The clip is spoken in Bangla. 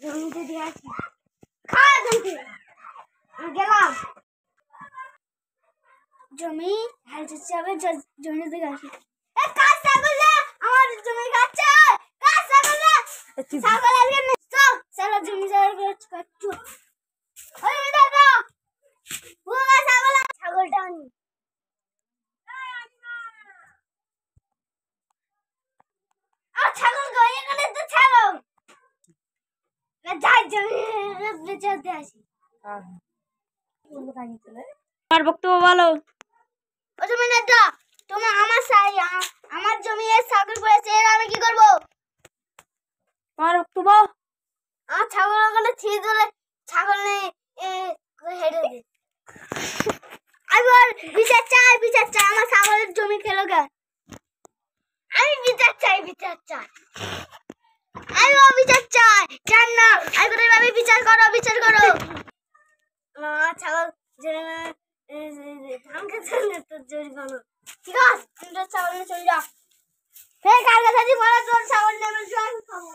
জমিতে দিয়ে আসি খা জমিতে গেলাম জমি হালতে যাবে জমি থেকে আসি এ কাজ ছাগল আমার জমি খাচ্ছে কাজ ছাগল আজকে নিস্তো সারা জমি জায়গা কাটছো ওই দাদা বুয়া ছাগলটা আনি আর ছাগল গই এখানে তো ছাগল যাই জমি বেচাতে আসি আমার বক্তব্য বলো। ও তুমি না দাও তোমার আমার জমি এর ছাগল পড়েছে এর আমি কি করব? তোমার বক্তব্য। আমার ছাগল ওখানে ছিঁড়ে দিলে ছাগল নেই হেঁটে দে আমি বিচার চাই আমার ছাগলের জমি খেলো কেন আমি বিচার চাই আমি বিচার চাই জান না আমি বিচার করো আমার ছাগল যে ধান খেতে তো জোর করো ঠিক আছে তুমি তো ছাগল নিয়ে চলে যাও কার কাছে মারা তোর ছাগল নেবে খাবো